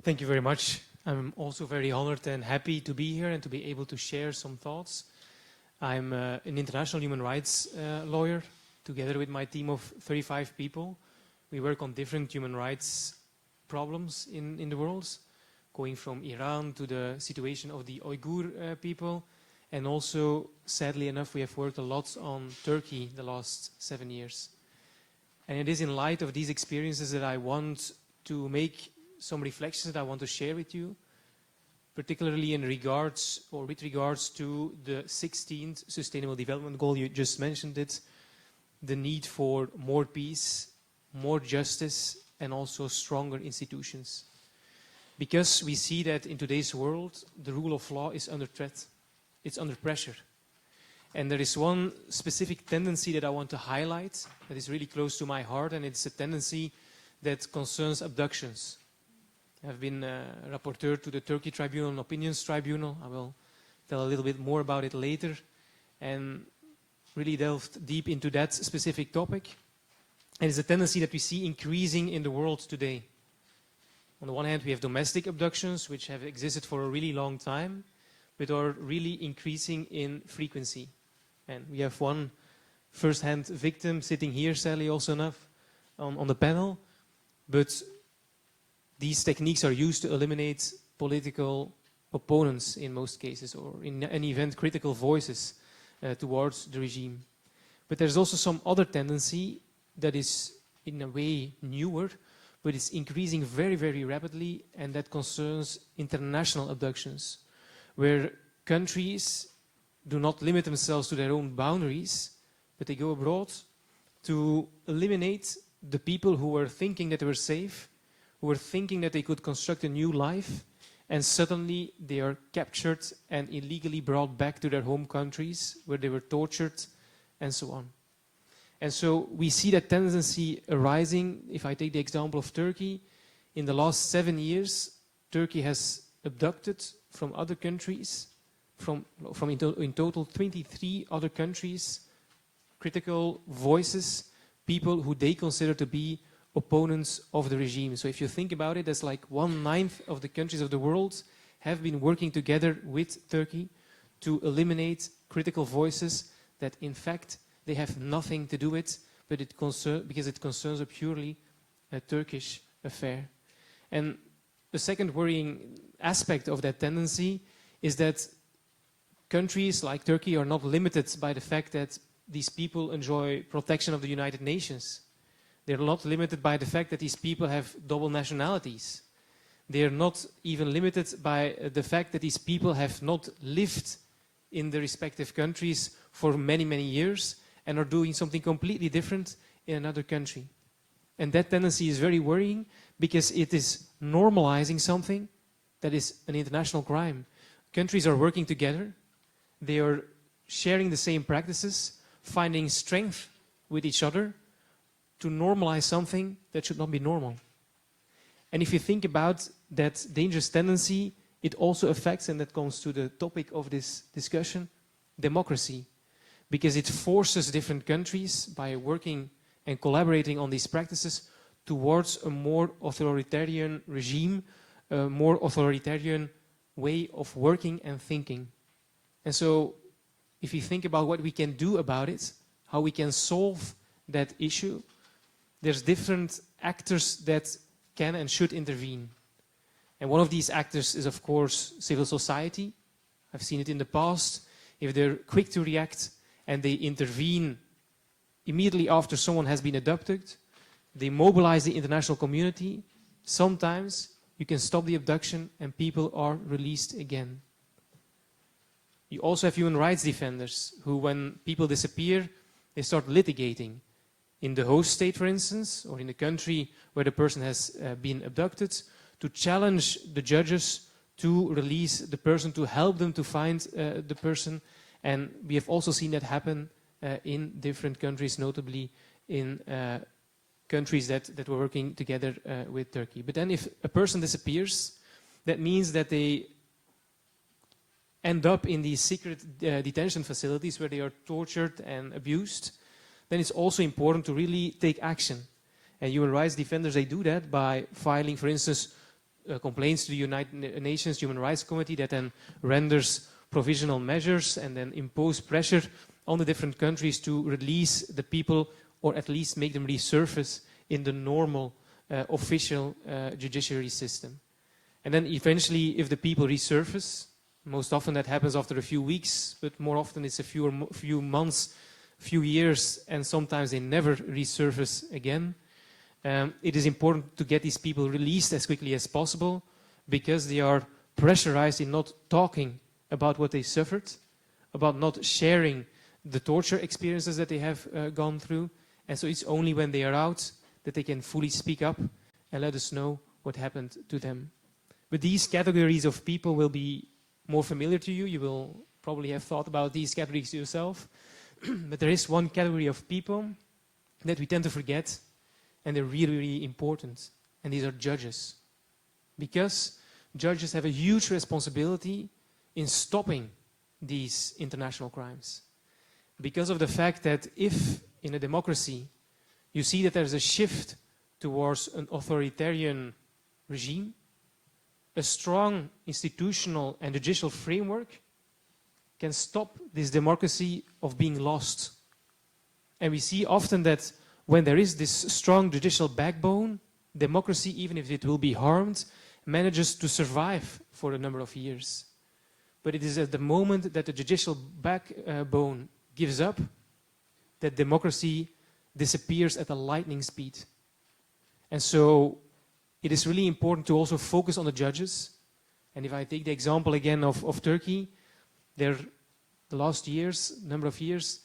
Thank you very much. I'm also very honored and happy to be here and to be able to share some thoughts. I'm an international human rights lawyer, together with my team of 35 people. We work on different human rights problems in the world, going from Iran to the situation of the Uyghur people. And also, sadly enough, we have worked a lot on Turkey the last 7 years. And it is in light of these experiences that I want to make some reflections that I want to share with you, particularly in regards or with regards to the 16th Sustainable Development Goal. You just mentioned it, the need for more peace, more justice, and also stronger institutions. Because we see that in today's world, the rule of law is under threat. It's under pressure. And there is one specific tendency that I want to highlight that is really close to my heart, and it's a tendency that concerns abductions. I've been a rapporteur to the Turkey Tribunal and Opinions Tribunal. I will tell a little bit more about it later and really delved deep into that specific topic. And it's a tendency that we see increasing in the world today. On the one hand, we have domestic abductions, which have existed for a really long time, but are really increasing in frequency. And we have one first-hand victim sitting here, sadly also enough, on the panel. But these techniques are used to eliminate political opponents in most cases, or in any event, critical voices towards the regime. But there's also some other tendency that is in a way newer, but it's increasing very, very rapidly, and that concerns international abductions, where countries do not limit themselves to their own boundaries, but they go abroad to eliminate the people who were thinking that they were safe, who were thinking that they could construct a new life, and suddenly they are captured and illegally brought back to their home countries where they were tortured and so on. And so we see that tendency arising. If I take the example of Turkey, in the last 7 years, Turkey has abducted from other countries, in total 23 other countries, critical voices, people who they consider to be opponents of the regime. So if you think about it, that's like 1/9 of the countries of the world have been working together with Turkey to eliminate critical voices that in fact they have nothing to do with, but because it concerns a purely Turkish affair. And the second worrying aspect of that tendency is that countries like Turkey are not limited by the fact that these people enjoy protection of the United Nations. They're not limited by the fact that these people have double nationalities. They're not even limited by the fact that these people have not lived in the respective countries for many, many years and are doing something completely different in another country. And that tendency is very worrying because it is normalizing something that is an international crime. Countries are working together. They are sharing the same practices, finding strength with each other to normalize something that should not be normal. And if you think about that dangerous tendency, it also affects, and that comes to the topic of this discussion, democracy. Because it forces different countries, by working and collaborating on these practices, towards a more authoritarian regime, a more authoritarian way of working and thinking. And so, if you think about what we can do about it, how we can solve that issue, there's different actors that can and should intervene. And one of these actors is, of course, civil society. I've seen it in the past. If they're quick to react and they intervene immediately after someone has been abducted, they mobilize the international community. Sometimes you can stop the abduction and people are released again. You also have human rights defenders who, when people disappear, they start litigating. In the host state, for instance, or in the country where the person has been abducted, to challenge the judges to release the person, to help them to find the person. And we have also seen that happen in different countries, notably in countries that were working together with Turkey. But then if a person disappears, that means that they end up in these secret detention facilities where they are tortured and abused. Then it's also important to really take action. And human rights defenders, they do that by filing, for instance, complaints to the United Nations Human Rights Committee that then renders provisional measures and then impose pressure on the different countries to release the people or at least make them resurface in the normal official judiciary system. And then eventually, if the people resurface, most often that happens after a few weeks, but more often it's a few months, few years, and sometimes they never resurface again. It is important to get these people released as quickly as possible because they are pressurized in not talking about what they suffered, about not sharing the torture experiences that they have gone through. And so it's only when they are out that they can fully speak up and let us know what happened to them. But these categories of people will be more familiar to you. You will probably have thought about these categories yourself. But there is one category of people that we tend to forget, and they're really, really important. And these are judges. Because judges have a huge responsibility in stopping these international crimes. Because of the fact that if in a democracy you see that there's a shift towards an authoritarian regime, a strong institutional and judicial framework can stop this democracy of being lost. And we see often that when there is this strong judicial backbone, democracy, even if it will be harmed, manages to survive for a number of years. But it is at the moment that the judicial backbone gives up that democracy disappears at a lightning speed. And so it is really important to also focus on the judges. And if I take the example again of Turkey, the last years, number of years,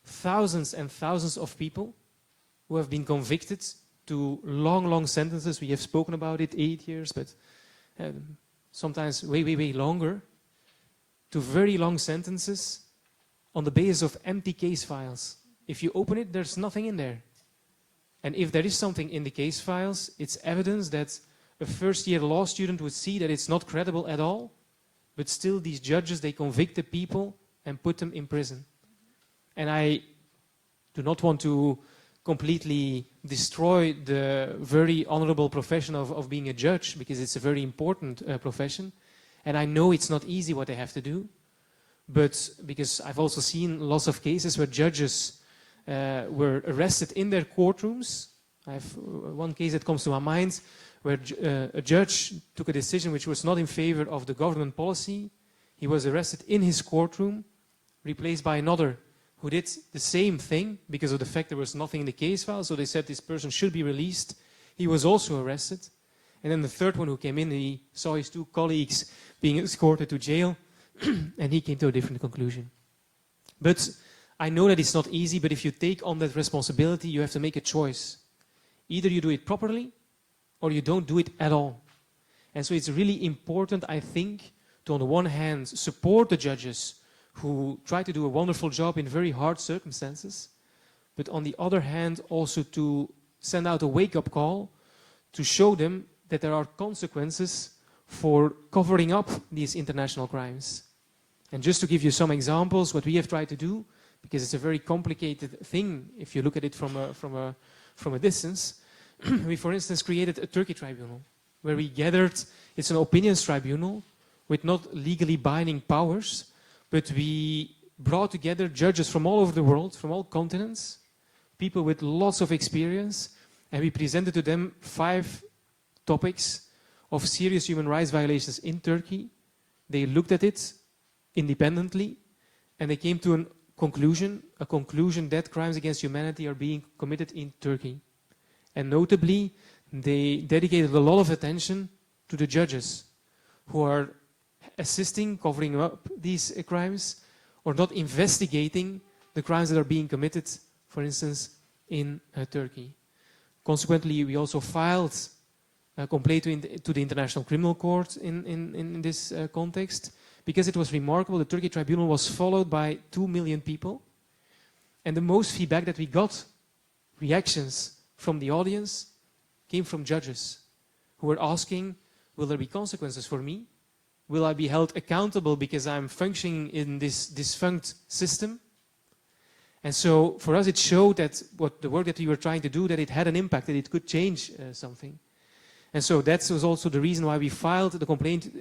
thousands and thousands of people who have been convicted to long, long sentences. We have spoken about it, 8 years, but sometimes way, way, way longer, to very long sentences on the basis of empty case files. If you open it, there's nothing in there. And if there is something in the case files, it's evidence that a first-year law student would see that it's not credible at all, but still these judges, they convict the people and put them in prison. And I do not want to completely destroy the very honorable profession of being a judge, because it's a very important profession. And I know it's not easy what they have to do, but because I've also seen lots of cases where judges were arrested in their courtrooms. I have one case that comes to my mind where a judge took a decision which was not in favor of the government policy. He was arrested in his courtroom, replaced by another who did the same thing because of the fact there was nothing in the case file. So they said this person should be released. He was also arrested. And then the third one who came in, he saw his two colleagues being escorted to jail, and he came to a different conclusion. But I know that it's not easy, but if you take on that responsibility, you have to make a choice. Either you do it properly, or you don't do it at all. And so it's really important, I think, to on the one hand support the judges who try to do a wonderful job in very hard circumstances, but on the other hand also to send out a wake-up call to show them that there are consequences for covering up these international crimes. And just to give you some examples, what we have tried to do, because it's a very complicated thing if you look at it from a distance, we, for instance, created a Turkey tribunal, where we gathered, it's an opinions tribunal with not legally binding powers, but we brought together judges from all over the world, from all continents, people with lots of experience, and we presented to them 5 topics of serious human rights violations in Turkey. They looked at it independently, and they came to a conclusion that crimes against humanity are being committed in Turkey. And notably, they dedicated a lot of attention to the judges who are assisting, covering up these crimes, or not investigating the crimes that are being committed, for instance, in Turkey. Consequently, we also filed a complaint to the International Criminal Court in this context, because it was remarkable. The Turkey tribunal was followed by 2 million people, and the most feedback that we got, reactions from the audience, came from judges who were asking, will there be consequences for me? Will I be held accountable because I'm functioning in this defunct system? And so for us it showed that the work that we were trying to do, that it had an impact, that it could change something. And so that was also the reason why we filed the complaint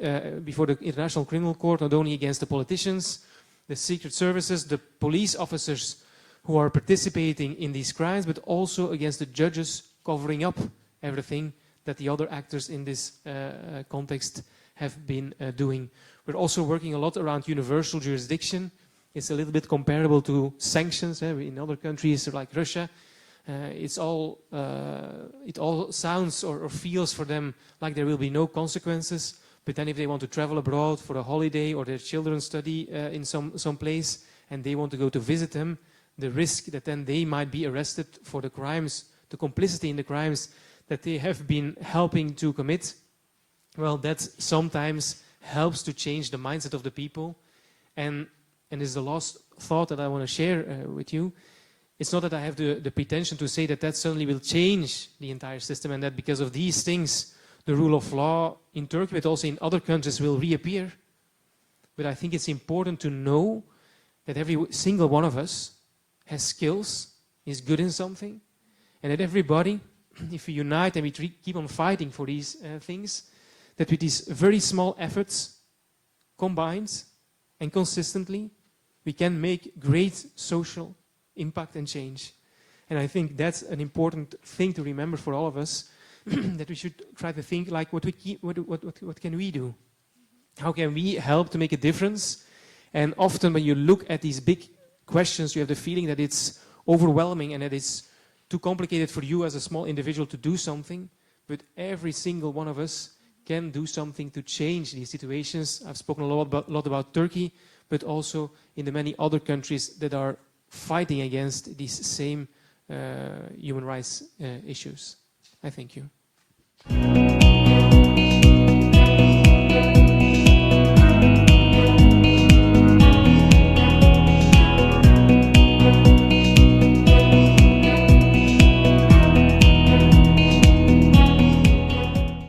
before the International Criminal Court, not only against the politicians, the secret services, the police officers who are participating in these crimes, but also against the judges covering up everything that the other actors in this context have been doing. We're also working a lot around universal jurisdiction. It's a little bit comparable to sanctions in other countries like Russia. It all sounds or feels for them like there will be no consequences, but then if they want to travel abroad for a holiday or their children study in some place and they want to go to visit them, the risk that then they might be arrested for the crimes, the complicity in the crimes that they have been helping to commit, well, that sometimes helps to change the mindset of the people. And this is the last thought that I want to share with you. It's not that I have the pretension to say that that suddenly will change the entire system and that because of these things, the rule of law in Turkey, but also in other countries, will reappear. But I think it's important to know that every single one of us has skills, is good in something, and that everybody, if we unite and we keep on fighting for these things, that with these very small efforts combined and consistently, we can make great social impact and change. And I think that's an important thing to remember for all of us, that we should try to think like, what can we do? How can we help to make a difference? And often when you look at these big questions, you have the feeling that it's overwhelming and that it's too complicated for you as a small individual to do something. But every single one of us can do something to change these situations. I've spoken a lot about Turkey, but also in the many other countries that are fighting against these same human rights issues. I thank you.